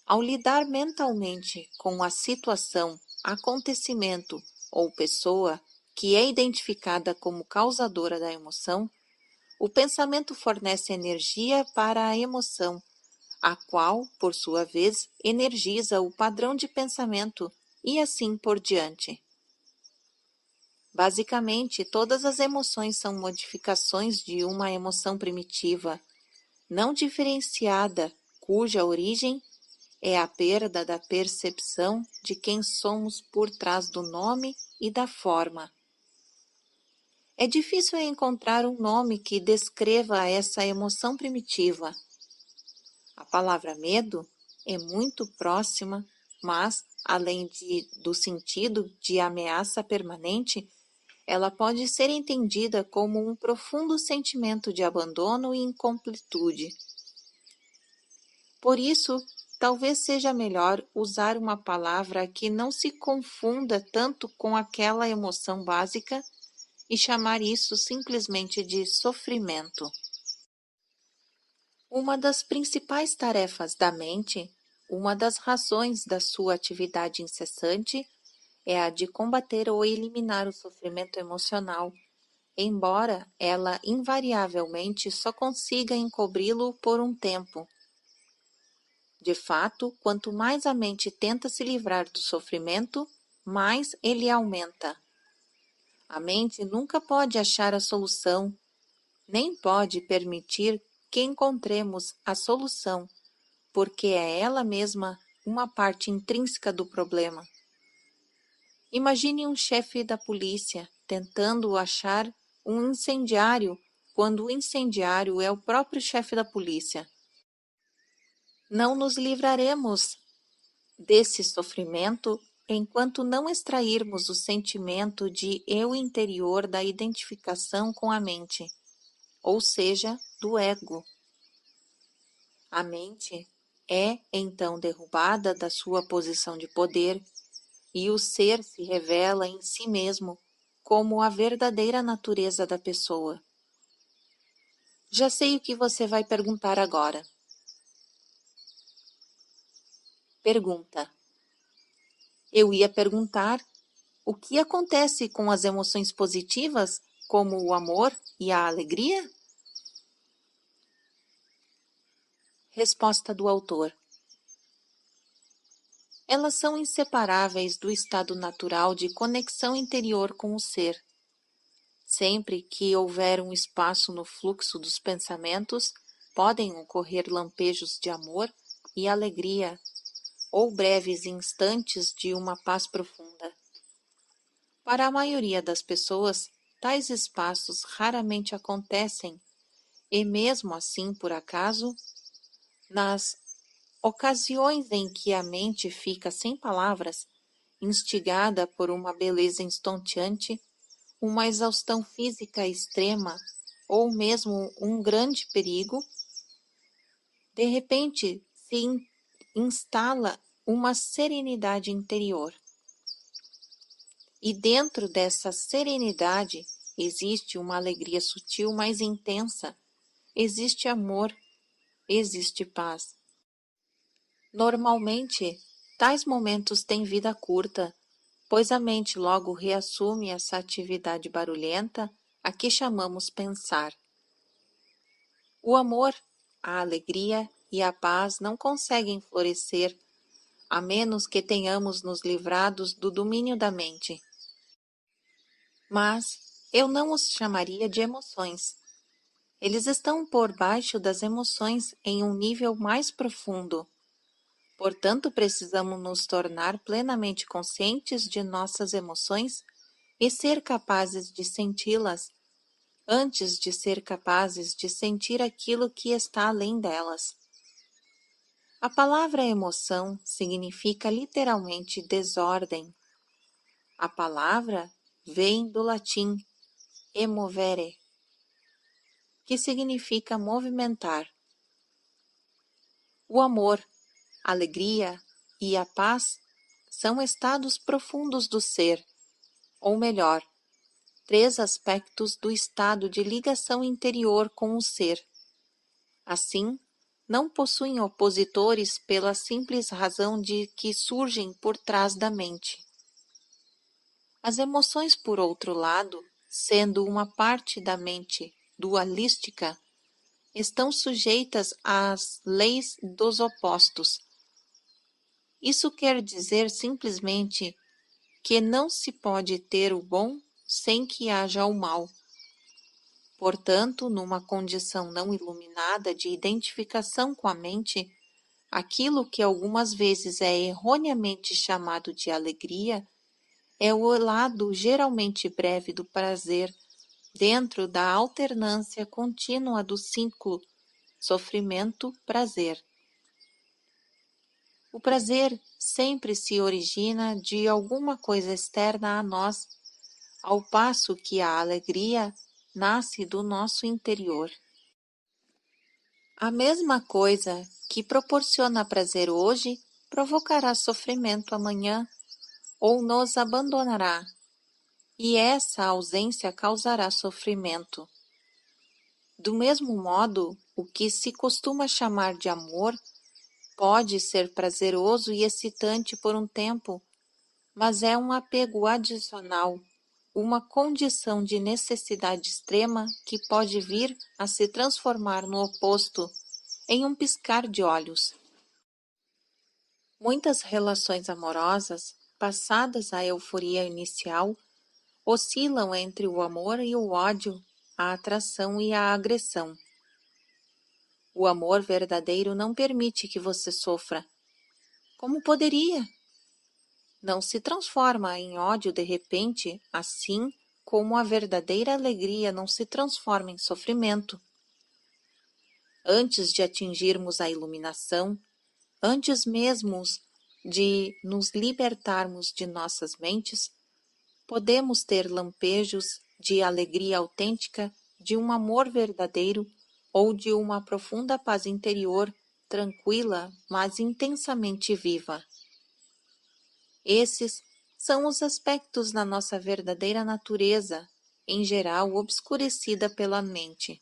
Speaker 1: Ao lidar mentalmente com a situação, acontecimento ou pessoa que é identificada como causadora da emoção, o pensamento fornece energia para a emoção, a qual, por sua vez, energiza o padrão de pensamento e assim por diante. Basicamente, todas as emoções são modificações de uma emoção primitiva, não diferenciada, cuja origem é a perda da percepção de quem somos por trás do nome e da forma. É difícil encontrar um nome que descreva essa emoção primitiva. A palavra medo é muito próxima, mas, além do sentido de ameaça permanente, ela pode ser entendida como um profundo sentimento de abandono e incompletude. Por isso, talvez seja melhor usar uma palavra que não se confunda tanto com aquela emoção básica e chamar isso simplesmente de sofrimento. Uma das principais tarefas da mente, uma das razões da sua atividade incessante, é a de combater ou eliminar o sofrimento emocional, embora ela invariavelmente só consiga encobri-lo por um tempo. De fato, quanto mais a mente tenta se livrar do sofrimento, mais ele aumenta. A mente nunca pode achar a solução, nem pode permitir que encontremos a solução, porque é ela mesma uma parte intrínseca do problema. Imagine um chefe da polícia tentando achar um incendiário quando o incendiário é o próprio chefe da polícia. Não nos livraremos desse sofrimento enquanto não extrairmos o sentimento de eu interior da identificação com a mente, ou seja, do ego. A mente é então derrubada da sua posição de poder e o ser se revela em si mesmo como a verdadeira natureza da pessoa. Já sei o que você vai perguntar agora. Pergunta. Eu ia perguntar o que acontece com as emoções positivas, como o amor e a alegria? Resposta do autor. Elas são inseparáveis do estado natural de conexão interior com o ser. Sempre que houver um espaço no fluxo dos pensamentos, podem ocorrer lampejos de amor e alegria, ou breves instantes de uma paz profunda. Para a maioria das pessoas, tais espaços raramente acontecem, e mesmo assim, por acaso, nas ocasiões em que a mente fica sem palavras, instigada por uma beleza estonteante, uma exaustão física extrema ou mesmo um grande perigo, de repente se instala uma serenidade interior. E dentro dessa serenidade existe uma alegria sutil mais intensa, existe amor, existe paz. Normalmente, tais momentos têm vida curta, pois a mente logo reassume essa atividade barulhenta a que chamamos pensar. O amor, a alegria e a paz não conseguem florescer a menos que tenhamos nos livrados do domínio da mente. Mas eu não os chamaria de emoções. Eles estão por baixo das emoções em um nível mais profundo. Portanto, precisamos nos tornar plenamente conscientes de nossas emoções e ser capazes de senti-las, antes de ser capazes de sentir aquilo que está além delas. A palavra emoção significa literalmente desordem. A palavra vem do latim emovere, que significa movimentar. O amor, a alegria e a paz são estados profundos do ser, ou melhor, três aspectos do estado de ligação interior com o ser. Assim, não possuem opositores pela simples razão de que surgem por trás da mente. As emoções, por outro lado, sendo uma parte da mente dualística, estão sujeitas às leis dos opostos. Isso quer dizer simplesmente que não se pode ter o bom sem que haja o mal. Portanto, numa condição não iluminada de identificação com a mente, aquilo que algumas vezes é erroneamente chamado de alegria é o lado geralmente breve do prazer, dentro da alternância contínua do ciclo sofrimento-prazer. O prazer sempre se origina de alguma coisa externa a nós, ao passo que a alegria nasce do nosso interior. A mesma coisa que proporciona prazer hoje provocará sofrimento amanhã ou nos abandonará, e essa ausência causará sofrimento. Do mesmo modo, o que se costuma chamar de amor pode ser prazeroso e excitante por um tempo, mas é um apego adicional, uma condição de necessidade extrema que pode vir a se transformar no oposto em um piscar de olhos. Muitas relações amorosas, passadas a euforia inicial, oscilam entre o amor e o ódio, a atração e a agressão. O amor verdadeiro não permite que você sofra. Como poderia? Não se transforma em ódio de repente, assim como a verdadeira alegria não se transforma em sofrimento. Antes de atingirmos a iluminação, antes mesmo de nos libertarmos de nossas mentes, podemos ter lampejos de alegria autêntica, de um amor verdadeiro ou de uma profunda paz interior, tranquila, mas intensamente viva. Esses são os aspectos da nossa verdadeira natureza, em geral obscurecida pela mente.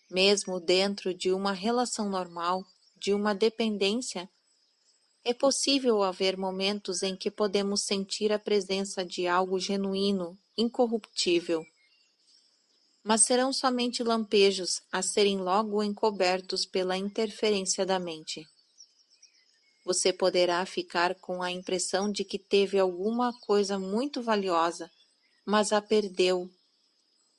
Speaker 1: Mesmo dentro de uma relação normal, de uma dependência, é possível haver momentos em que podemos sentir a presença de algo genuíno, incorruptível. Mas serão somente lampejos a serem logo encobertos pela interferência da mente. Você poderá ficar com a impressão de que teve alguma coisa muito valiosa, mas a perdeu,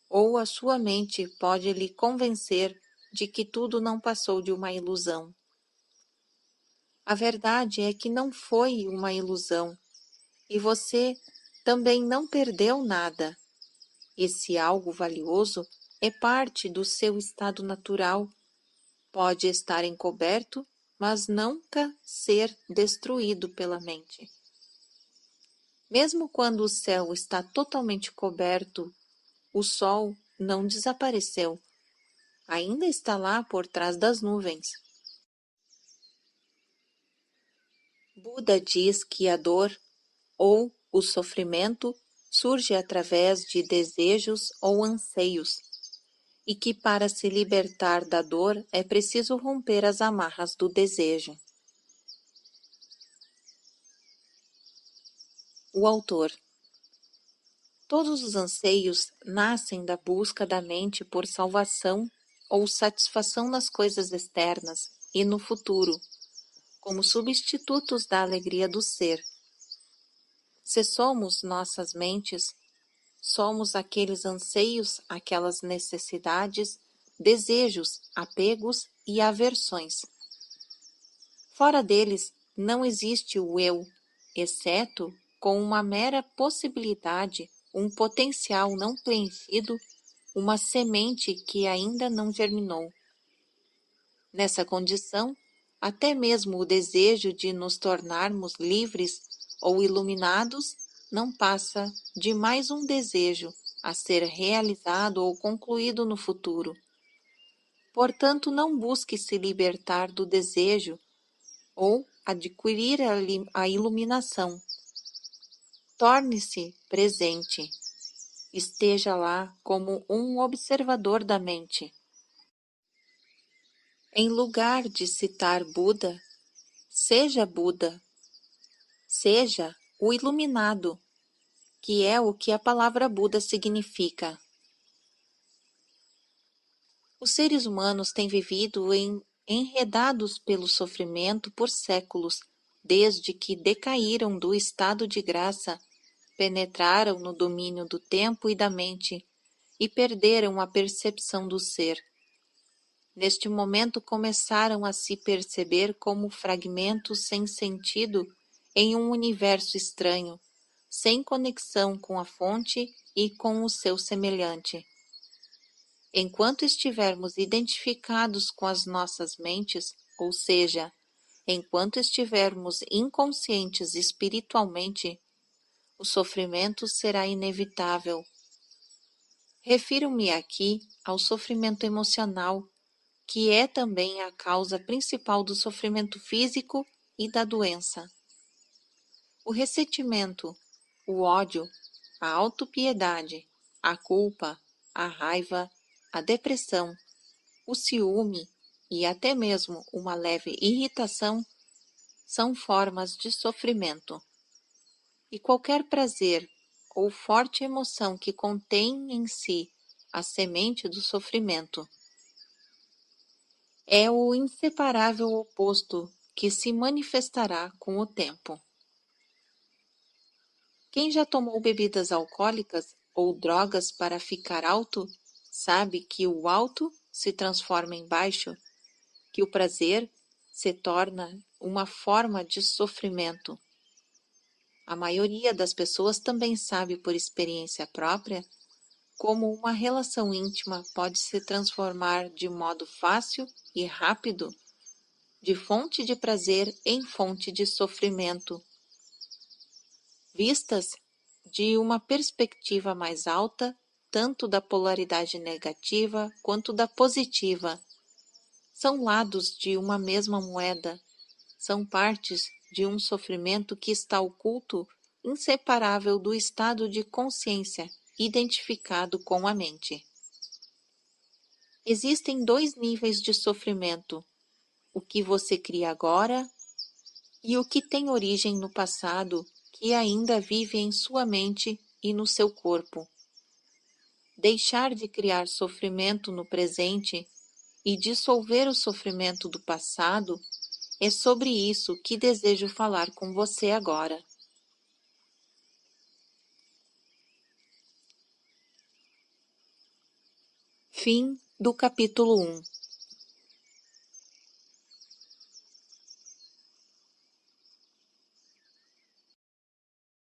Speaker 1: ou a sua mente pode lhe convencer de que tudo não passou de uma ilusão. A verdade é que não foi uma ilusão, e você também não perdeu nada. Esse algo valioso é parte do seu estado natural. Pode estar encoberto, mas nunca ser destruído pela mente. Mesmo quando o céu está totalmente coberto, o sol não desapareceu. Ainda está lá por trás das nuvens. Buda diz que a dor ou o sofrimento surge através de desejos ou anseios, e que para se libertar da dor é preciso romper as amarras do desejo. O autor. Todos os anseios nascem da busca da mente por salvação ou satisfação nas coisas externas e no futuro, como substitutos da alegria do ser. Se somos nossas mentes, somos aqueles anseios, aquelas necessidades, desejos, apegos e aversões. Fora deles não existe o eu, exceto com uma mera possibilidade, um potencial não preenchido, uma semente que ainda não germinou. Nessa condição, até mesmo o desejo de nos tornarmos livres ou iluminados não passa de mais um desejo a ser realizado ou concluído no futuro. Portanto, não busque se libertar do desejo ou adquirir a iluminação. Torne-se presente. Esteja lá como um observador da mente. Em lugar de citar Buda, seja Buda. Seja o iluminado, que é o que a palavra Buda significa. Os seres humanos têm vivido enredados pelo sofrimento por séculos, desde que decaíram do estado de graça penetraram no domínio do tempo e da mente e perderam a percepção do ser. Neste momento começaram a se perceber como fragmentos sem sentido em um universo estranho, sem conexão com a fonte e com o seu semelhante. Enquanto estivermos identificados com as nossas mentes, ou seja, enquanto estivermos inconscientes espiritualmente, o sofrimento será inevitável. Refiro-me aqui ao sofrimento emocional, que é também a causa principal do sofrimento físico e da doença. O ressentimento, o ódio, a autopiedade, a culpa, a raiva, a depressão, o ciúme e até mesmo uma leve irritação são formas de sofrimento. E qualquer prazer ou forte emoção que contém em si a semente do sofrimento é o inseparável oposto que se manifestará com o tempo. Quem já tomou bebidas alcoólicas ou drogas para ficar alto, sabe que o alto se transforma em baixo, que o prazer se torna uma forma de sofrimento. A maioria das pessoas também sabe por experiência própria como uma relação íntima pode se transformar de modo fácil e rápido de fonte de prazer em fonte de sofrimento. Vistas de uma perspectiva mais alta, tanto da polaridade negativa quanto da positiva, são lados de uma mesma moeda, são partes de um sofrimento que está oculto, inseparável do estado de consciência identificado com a mente. Existem dois níveis de sofrimento: o que você cria agora e o que tem origem no passado, que ainda vive em sua mente e no seu corpo. Deixar de criar sofrimento no presente e dissolver o sofrimento do passado é sobre isso que desejo falar com você agora. Fim do capítulo 1.